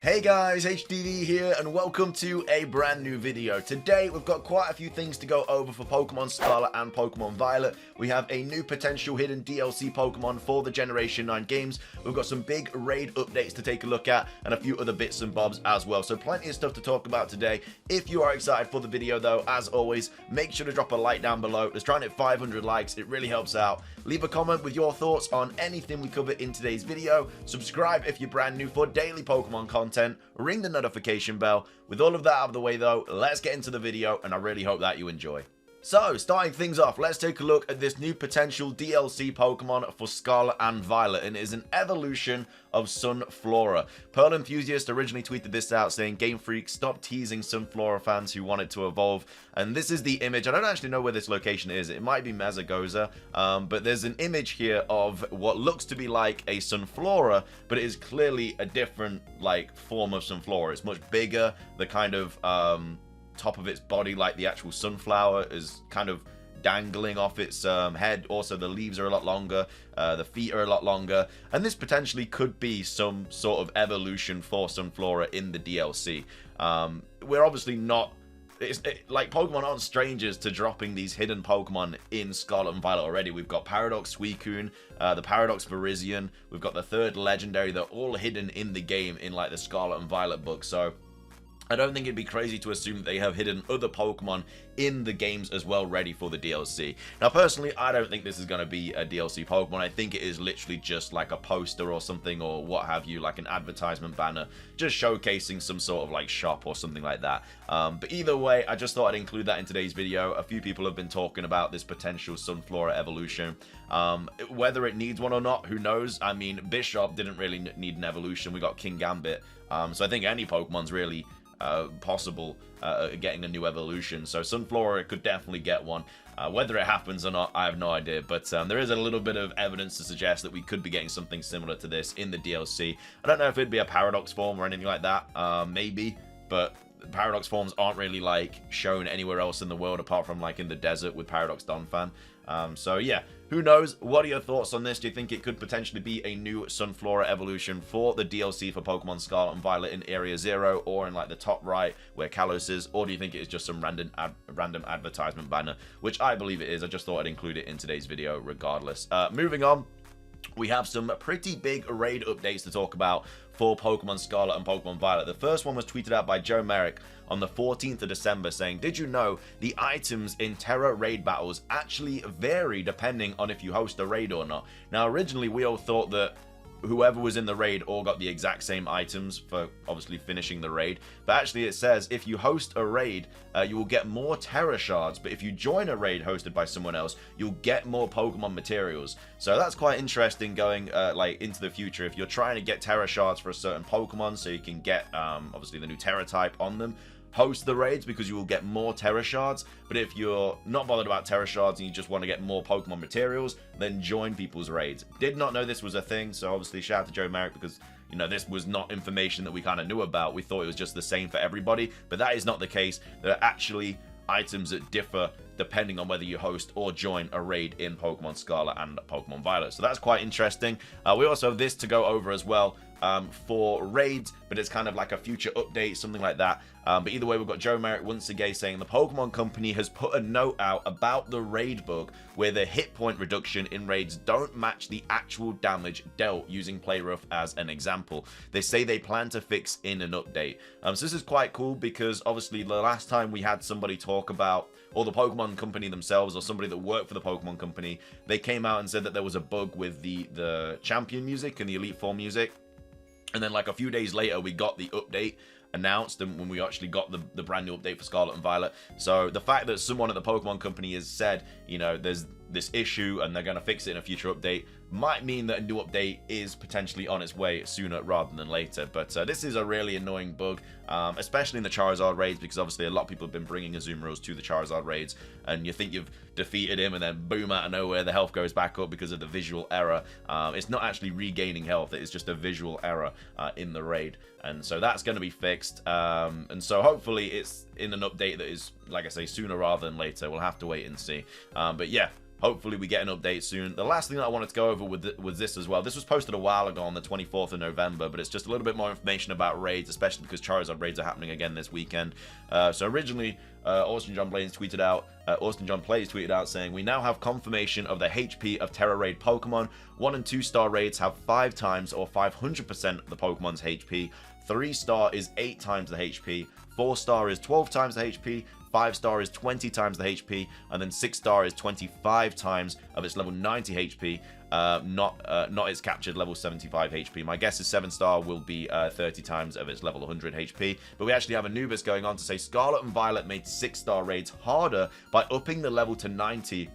Hey guys, HDvee here and welcome to a brand new video. Today we've got quite a few things to go over for Pokemon Scarlet and Pokemon Violet. We have a new potential hidden DLC Pokemon for the Generation 9 games. We've got some big raid updates to take a look at and a few other bits and bobs as well. So plenty of stuff to talk about today. If you are excited for the video though, as always, make sure to drop a like down below. Let's try and hit 500 likes, it really helps out. Leave a comment with your thoughts on anything we cover in today's video. Subscribe if you're brand new for daily Pokemon content. Ring the notification bell. With all of that out of the way though, let's get into the video and I really hope that you enjoy. So, starting things off, let's take a look at this new potential DLC Pokemon for Scarlet and Violet, and it is an evolution of Sunflora. Pearl Enthusiast originally tweeted this out saying, Game Freak, stop teasing Sunflora fans who want it to evolve. And this is the image. I don't actually know where this location is. It might be Mesagoza, but there's an image here of what looks to be like a Sunflora, but it is clearly a different form of Sunflora. It's much bigger. The kind of top of its body, like the actual sunflower, is kind of dangling off its head. Also, the leaves are a lot longer, the feet are a lot longer, and this potentially could be some sort of evolution for Sunflora in the DLC. We're obviously not... like, Pokemon aren't strangers to dropping these hidden Pokemon in Scarlet and Violet already. We've got Paradox Suicune, the Paradox Virizion, we've got the third Legendary. They're all hidden in the game in like the Scarlet and Violet book, so I don't think it'd be crazy to assume that they have hidden other Pokemon in the games as well, ready for the DLC. Now, personally, I don't think this is going to be a DLC Pokemon. I think it is literally just like a poster or something, or what have you, like an advertisement banner, just showcasing some sort of like shop or something like that. But either way, I just thought I'd include that in today's video. A few people have been talking about this potential Sunflora evolution. Whether it needs one or not, who knows? I mean, Bishop didn't really need an evolution. We got King Gambit. So I think any Pokemon's really possible getting a new evolution, so Sunflora could definitely get one. Whether it happens or not, I have no idea, but there is a little bit of evidence to suggest that we could be getting something similar to this in the DLC. I don't know if it'd be a Paradox form or anything like that, maybe, but Paradox forms aren't really like shown anywhere else in the world apart from like in the desert with Paradox Donphan. So yeah, who knows? What are your thoughts on this? Do you think it could potentially be a new Sunflora evolution for the DLC for Pokemon Scarlet and Violet in Area 0 or in like the top right where Kalos is? Or do you think it is just some random advertisement banner, which I believe it is. I just thought I'd include it in today's video regardless. Moving on. We have some pretty big raid updates to talk about for Pokemon Scarlet and Pokemon Violet. The first one was tweeted out by Joe Merrick on the 14th of December saying, did you know the items in Terra raid battles actually vary depending on if you host a raid or not? Now, originally we all thought that whoever was in the raid all got the exact same items for obviously finishing the raid, but actually it says if you host a raid you will get more Terra shards, but if you join a raid hosted by someone else you'll get more Pokemon materials. So that's quite interesting going like into the future. If you're trying to get Terra shards for a certain Pokemon so you can get obviously the new Terra type on them, host the raids because you will get more Terra shards. But if you're not bothered about Terra shards and you just want to get more Pokemon materials, then join people's raids. Did not know this was a thing, so obviously shout out to Joe Merrick because, you know, this was not information that we kind of knew about. We thought it was just the same for everybody, but that is not the case. There are actually items that differ depending on whether you host or join a raid in Pokemon Scarlet and Pokemon Violet. So that's quite interesting. We also have this to go over as well for raids, but it's kind of like a future update, something like that. But either way, we've got Joe Merrick once again saying the Pokemon Company has put a note out about the raid bug where the hit point reduction in raids don't match the actual damage dealt, using Playrough as an example. They say they plan to fix in an update. So this is quite cool because obviously the last time we had somebody talk about, or the Pokemon Company themselves or somebody that worked for the Pokemon Company, they came out and said that there was a bug with the champion music and the Elite Four music. And then like a few days later, we got the update announced, and when we actually got the brand new update for Scarlet and Violet. So the fact that someone at the Pokemon Company has said, you know, there's this issue and they're going to fix it in a future update might mean that a new update is potentially on its way sooner rather than later. But this is a really annoying bug, especially in the Charizard raids, because obviously a lot of people have been bringing Azumarill to the Charizard raids, and you think you've defeated him and then boom, out of nowhere the health goes back up because of the visual error. It's not actually regaining health, it's just a visual error in the raid, and so that's going to be fixed, and so hopefully it's in an update that is, like I say, sooner rather than later. We'll have to wait and see. But yeah, hopefully we get an update soon. The last thing that I wanted to go over was this as well. This was posted a while ago on the 24th of November, but it's just a little bit more information about raids, especially because Charizard raids are happening again this weekend. So originally, Austin John Plays tweeted out saying, we now have confirmation of the HP of Terra Raid Pokemon. 1 and 2 star raids have 5 times or 500% of the Pokemon's HP. 3 star is 8 times the HP. 4 star is 12 times the HP. 5 star is 20 times the HP, and then 6 star is 25 times of its level 90 HP, not its captured level 75 HP. My guess is 7 star will be 30 times of its level 100 HP, but we actually have Anubis going on to say Scarlet and Violet made 6 star raids harder by upping the level to 90,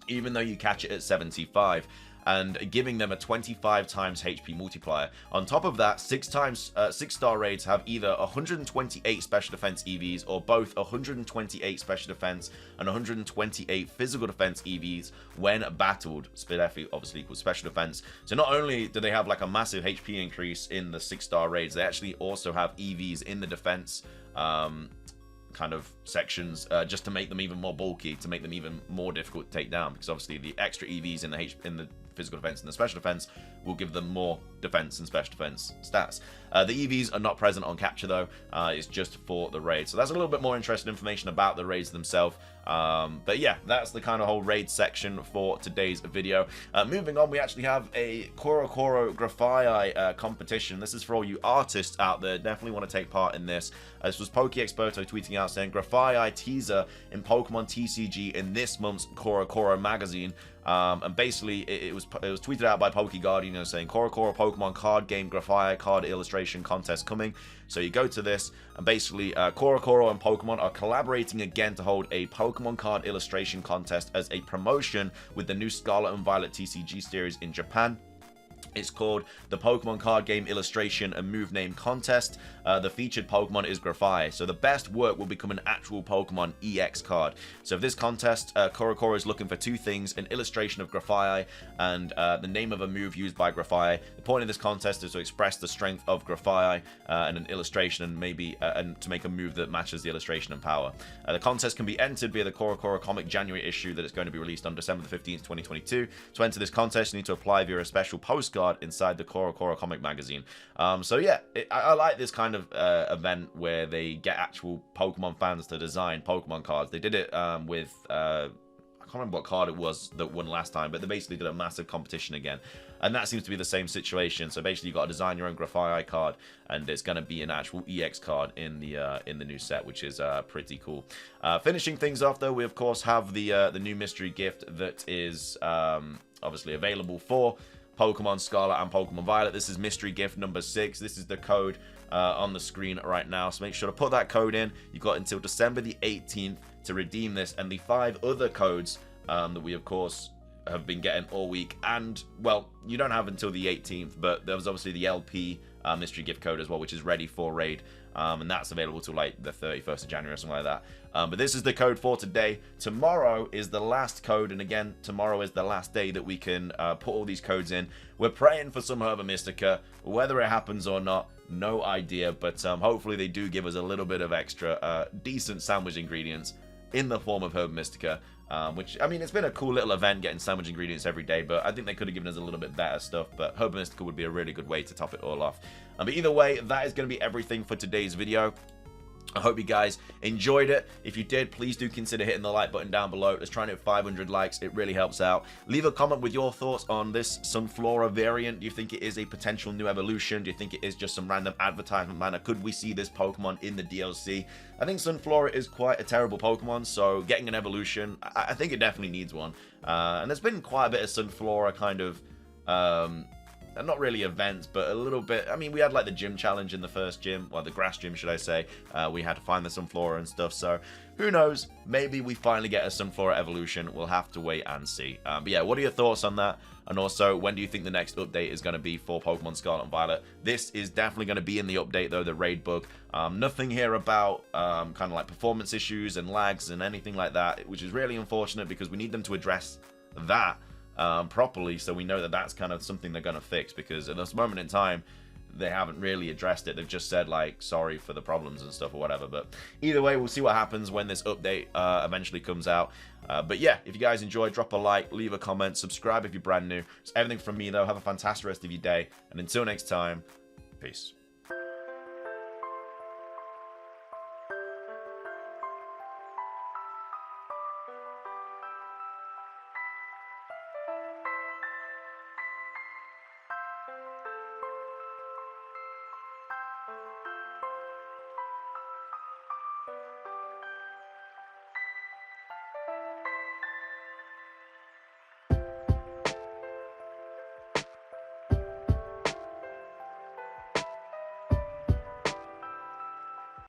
even though you catch it at 75. And giving them a 25 times HP multiplier. On top of that, 6 star raids have either 128 special defense EVs or both 128 special defense and 128 physical defense EVs when battled. Speed F obviously equals special defense. So not only do they have like a massive HP increase in the 6 star raids, they actually also have EVs in the defense kind of sections, just to make them even more bulky, to make them even more difficult to take down, because obviously the extra EVs in the physical defense and the special defense will give them more defense and special defense stats. The EVs are not present on capture though, it's just for the raid. So that's a little bit more interesting information about the raids themselves. But yeah, that's the kind of whole raid section for today's video. Moving on, we actually have a Korokoro Grafai competition. This is for all you artists out there. Definitely want to take part in this. This was PokeExperto tweeting out saying Grafai teaser in Pokemon TCG in this month's Korokoro magazine. And basically it was tweeted out by PokeGuardian, saying Korokoro Pokemon card game Grafai card illustration contest coming. So you go to this, and basically Korokoro and Pokemon are collaborating again to hold a Pokemon card illustration contest as a promotion with the new Scarlet and Violet TCG series in Japan. It's called the Pokemon Card Game Illustration and Move Name Contest. The featured Pokemon is Grafai, so the best work will become an actual Pokemon EX card. So for this contest, Korokoro is looking for 2 things: an illustration of Grafai and the name of a move used by Grafai. The point of this contest is to express the strength of Grafai and an illustration, and maybe and to make a move that matches the illustration and power. The contest can be entered via the Korokoro comic January issue that is going to be released on December the 15th, 2022. To enter this contest, you need to apply via a special postcard inside the Korokoro comic magazine. So yeah, I like this kind of event where they get actual Pokemon fans to design Pokemon cards. They did it with I can't remember what card it was that won last time, but they basically did a massive competition again, and that seems to be the same situation. So basically you got to design your own Grafai card, and it's going to be an actual EX card in the new set, which is pretty cool. Finishing things off though, we of course have the new mystery gift that is obviously available for Pokemon Scarlet and Pokemon Violet. This is mystery gift number 6. This is the code on the screen right now, so make sure to put that code in. You've got until December the 18th to redeem this, and the 5 other codes that we of course have been getting all week. And well, you don't have until the 18th, but there was obviously the LP mystery gift code as well, which is ready for raid, and that's available till like the 31st of January or something like that. But this is the code for today. Tomorrow is the last code, and again, tomorrow is the last day that we can put all these codes in. We're praying for some Herba Mystica. Whether it happens or not, no idea, but hopefully they do give us a little bit of extra decent sandwich ingredients in the form of Herba Mystica, which, I mean, it's been a cool little event getting sandwich ingredients every day, but I think they could have given us a little bit better stuff. But Herba Mystica would be a really good way to top it all off. But either way, that is going to be everything for today's video. I hope you guys enjoyed it. If you did, please do consider hitting the like button down below. Let's try and hit 500 likes. It really helps out. Leave a comment with your thoughts on this Sunflora variant. Do you think it is a potential new evolution? Do you think it is just some random advertisement banner? Could we see this Pokemon in the DLC? I think Sunflora is quite a terrible Pokemon, so getting an evolution, I think it definitely needs one. And there's been quite a bit of Sunflora kind of not really events, but a little bit. I mean, we had like the gym challenge in the first gym, well, the grass gym, should I say. We had to find the Sunflora and stuff, so who knows? Maybe we finally get a Sunflora evolution. We'll have to wait and see. But yeah, what are your thoughts on that? And also, when do you think the next update is going to be for Pokemon Scarlet and Violet? This is definitely going to be in the update, though, the raid bug. Nothing here about kind of like performance issues and lags and anything like that, which is really unfortunate because we need them to address that properly, so we know that that's kind of something they're going to fix, because at this moment in time they haven't really addressed it. They've just said, like, sorry for the problems and stuff or whatever. But either way, we'll see what happens when this update eventually comes out. But yeah, if you guys enjoyed, drop a like, leave a comment, subscribe if you're brand new. It's everything from me, though. Have a fantastic rest of your day. And until next time, peace.